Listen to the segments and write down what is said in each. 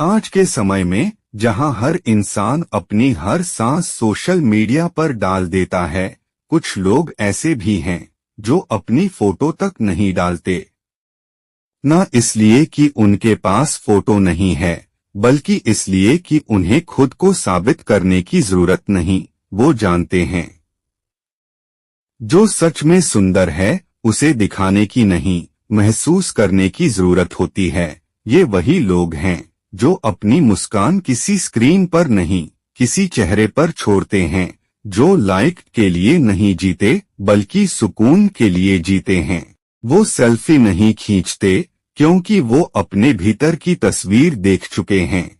आज के समय में जहां हर इंसान अपनी हर सांस सोशल मीडिया पर डाल देता है, कुछ लोग ऐसे भी हैं जो अपनी फोटो तक नहीं डालते। न इसलिए कि उनके पास फोटो नहीं है, बल्कि इसलिए कि उन्हें खुद को साबित करने की जरूरत नहीं। वो जानते हैं जो सच में सुंदर है उसे दिखाने की नहीं, महसूस करने की जरूरत होती है। ये वही लोग हैं जो अपनी मुस्कान किसी स्क्रीन पर नहीं, किसी चेहरे पर छोड़ते हैं, जो लाइक के लिए नहीं जीते बल्कि सुकून के लिए जीते हैं। वो सेल्फी नहीं खींचते क्योंकि वो अपने भीतर की तस्वीर देख चुके हैं।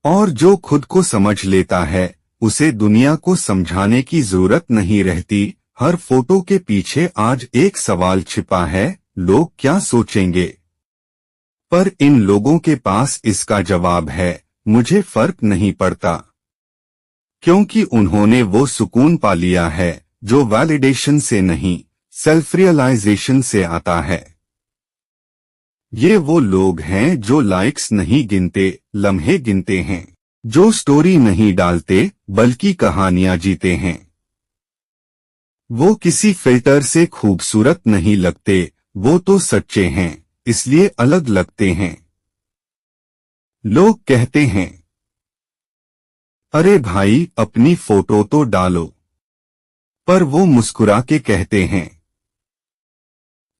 और जो खुद को समझ लेता है उसे दुनिया को समझाने की जरूरत नहीं रहती। हर फोटो के पीछे आज एक सवाल छिपा है, लोग क्या सोचेंगे? पर इन लोगों के पास इसका जवाब है, मुझे फर्क नहीं पड़ता, क्योंकि उन्होंने वो सुकून पा लिया है जो वैलिडेशन से नहीं, सेल्फ रियलाइजेशन से आता है। ये वो लोग हैं जो लाइक्स नहीं गिनते, लम्हे गिनते हैं, जो स्टोरी नहीं डालते बल्कि कहानियां जीते हैं। वो किसी फिल्टर से खूबसूरत नहीं लगते, वो तो सच्चे हैं, इसलिए अलग लगते हैं। लोग कहते हैं, अरे भाई अपनी फोटो तो डालो, पर वो मुस्कुरा के कहते हैं,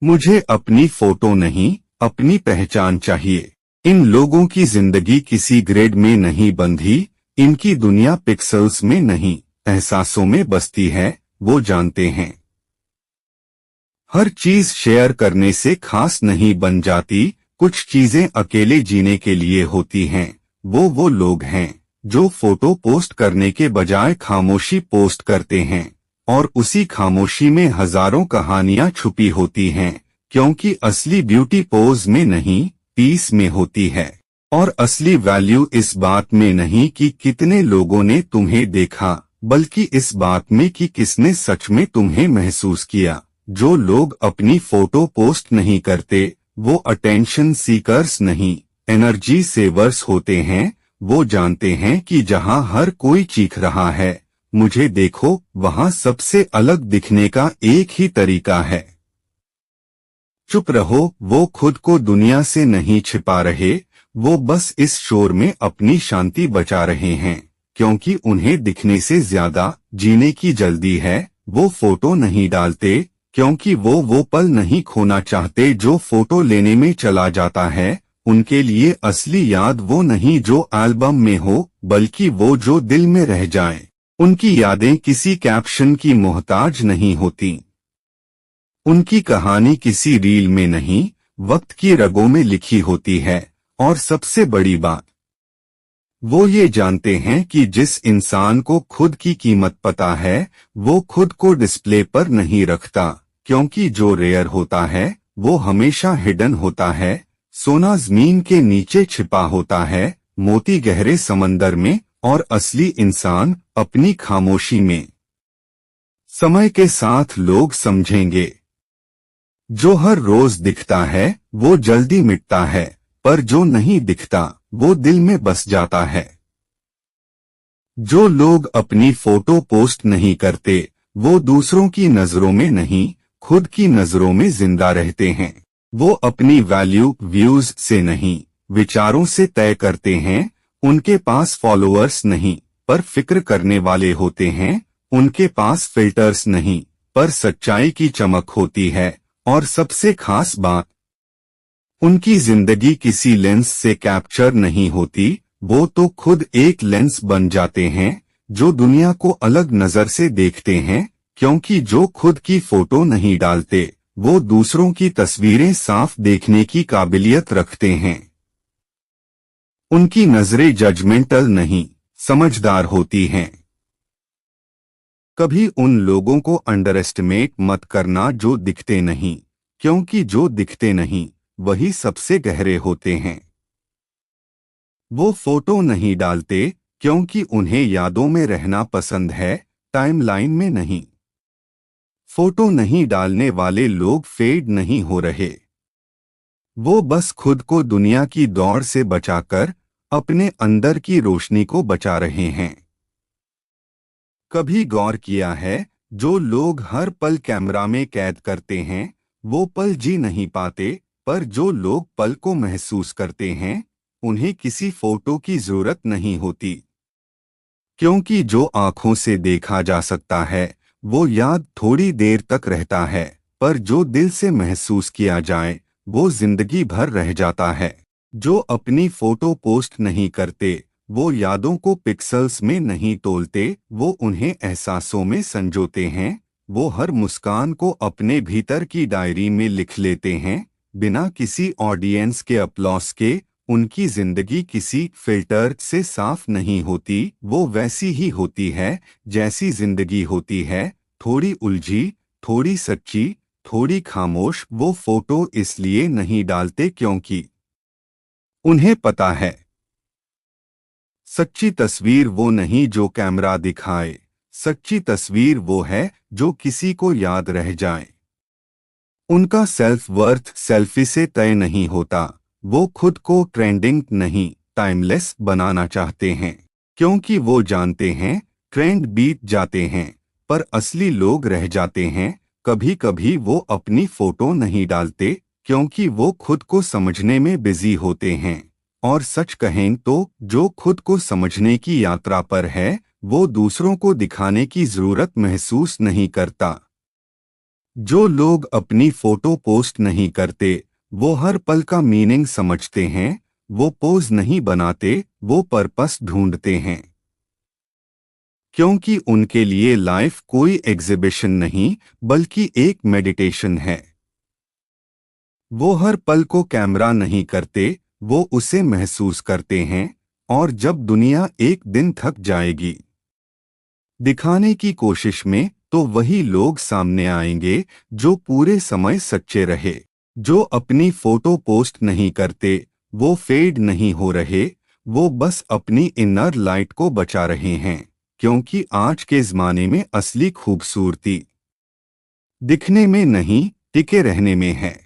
मुझे अपनी फोटो नहीं, अपनी पहचान चाहिए। इन लोगों की जिंदगी किसी ग्रेड में नहीं बंधी, इनकी दुनिया पिक्सल्स में नहीं, एहसासों में बसती है। वो जानते हैं हर चीज शेयर करने से खास नहीं बन जाती, कुछ चीजें अकेले जीने के लिए होती हैं। वो लोग हैं जो फोटो पोस्ट करने के बजाय खामोशी पोस्ट करते हैं, और उसी खामोशी में हजारों कहानियां छुपी होती हैं, क्योंकि असली ब्यूटी पोज में नहीं, पीस में होती है। और असली वैल्यू इस बात में नहीं कि कितने लोगों ने तुम्हें देखा, बल्कि इस बात में कि किसने सच में तुम्हें महसूस किया। जो लोग अपनी फोटो पोस्ट नहीं करते वो अटेंशन सीकर्स नहीं, एनर्जी सेवर्स होते हैं। वो जानते हैं कि जहां हर कोई चीख रहा है, मुझे देखो, वहां सबसे अलग दिखने का एक ही तरीका है, चुप रहो। वो खुद को दुनिया से नहीं छिपा रहे, वो बस इस शोर में अपनी शांति बचा रहे हैं, क्योंकि उन्हें दिखने से ज्यादा जीने की जल्दी है। वो फोटो नहीं डालते क्योंकि वो पल नहीं खोना चाहते जो फोटो लेने में चला जाता है। उनके लिए असली याद वो नहीं जो एल्बम में हो, बल्कि वो जो दिल में रह जाए। उनकी यादें किसी कैप्शन की मोहताज नहीं होती, उनकी कहानी किसी रील में नहीं, वक्त की रगों में लिखी होती है। और सबसे बड़ी बात, वो ये जानते हैं कि जिस इंसान को खुद की कीमत पता है वो खुद को डिस्प्ले पर नहीं रखता, क्योंकि जो रेयर होता है वो हमेशा हिडन होता है। सोना जमीन के नीचे छिपा होता है, मोती गहरे समंदर में, और असली इंसान अपनी खामोशी में। समय के साथ लोग समझेंगे, जो हर रोज दिखता है वो जल्दी मिटता है, पर जो नहीं दिखता वो दिल में बस जाता है। जो लोग अपनी फोटो पोस्ट नहीं करते वो दूसरों की नजरों में नहीं, खुद की नजरों में जिंदा रहते हैं। वो अपनी वैल्यू व्यूज से नहीं, विचारों से तय करते हैं। उनके पास फॉलोअर्स नहीं, पर फिक्र करने वाले होते हैं। उनके पास फिल्टर्स नहीं, पर सच्चाई की चमक होती है। और सबसे खास बात, उनकी जिंदगी किसी लेंस से कैप्चर नहीं होती, वो तो खुद एक लेंस बन जाते हैं जो दुनिया को अलग नजर से देखते हैं। क्योंकि जो खुद की फोटो नहीं डालते वो दूसरों की तस्वीरें साफ देखने की काबिलियत रखते हैं। उनकी नजरें जजमेंटल नहीं, समझदार होती हैं। कभी उन लोगों को अंडर एस्टिमेट मत करना जो दिखते नहीं, क्योंकि जो दिखते नहीं वही सबसे गहरे होते हैं। वो फोटो नहीं डालते क्योंकि उन्हें यादों में रहना पसंद है, टाइमलाइन में नहीं। फोटो नहीं डालने वाले लोग फेड नहीं हो रहे, वो बस खुद को दुनिया की दौड़ से बचाकर अपने अंदर की रोशनी को बचा रहे हैं। कभी गौर किया है, जो लोग हर पल कैमरा में कैद करते हैं वो पल जी नहीं पाते, पर जो लोग पल को महसूस करते हैं उन्हें किसी फोटो की जरूरत नहीं होती। क्योंकि जो आंखों से देखा जा सकता है वो याद थोड़ी देर तक रहता है, पर जो दिल से महसूस किया जाए वो जिंदगी भर रह जाता है। जो अपनी फोटो पोस्ट नहीं करते वो यादों को पिक्सेल्स में नहीं तोलते, वो उन्हें एहसासों में संजोते हैं। वो हर मुस्कान को अपने भीतर की डायरी में लिख लेते हैं, बिना किसी ऑडियंस के अप्लॉस के। उनकी जिंदगी किसी फिल्टर से साफ नहीं होती, वो वैसी ही होती है जैसी जिंदगी होती है, थोड़ी उलझी, थोड़ी सच्ची, थोड़ी खामोश। वो फोटो इसलिए नहीं डालते क्योंकि उन्हें पता है सच्ची तस्वीर वो नहीं जो कैमरा दिखाए, सच्ची तस्वीर वो है जो किसी को याद रह जाए। उनका सेल्फ वर्थ सेल्फी से तय नहीं होता, वो खुद को ट्रेंडिंग नहीं टाइमलेस बनाना चाहते हैं, क्योंकि वो जानते हैं ट्रेंड बीत जाते हैं पर असली लोग रह जाते हैं। कभी कभी वो अपनी फोटो नहीं डालते क्योंकि वो खुद को समझने में बिजी होते हैं, और सच कहें तो जो खुद को समझने की यात्रा पर है वो दूसरों को दिखाने की जरूरत महसूस नहीं करता। जो लोग अपनी फोटो पोस्ट नहीं करते वो हर पल का मीनिंग समझते हैं, वो पोज नहीं बनाते, वो पर्पस ढूंढते हैं। क्योंकि उनके लिए लाइफ कोई एग्जिबिशन नहीं बल्कि एक मेडिटेशन है। वो हर पल को कैमरा नहीं करते, वो उसे महसूस करते हैं। और जब दुनिया एक दिन थक जाएगी दिखाने की कोशिश में, तो वही लोग सामने आएंगे जो पूरे समय सच्चे रहे। जो अपनी फोटो पोस्ट नहीं करते वो फेड नहीं हो रहे, वो बस अपनी इनर लाइट को बचा रहे हैं। क्योंकि आज के ज़माने में असली खूबसूरती दिखने में नहीं टिके रहने में है।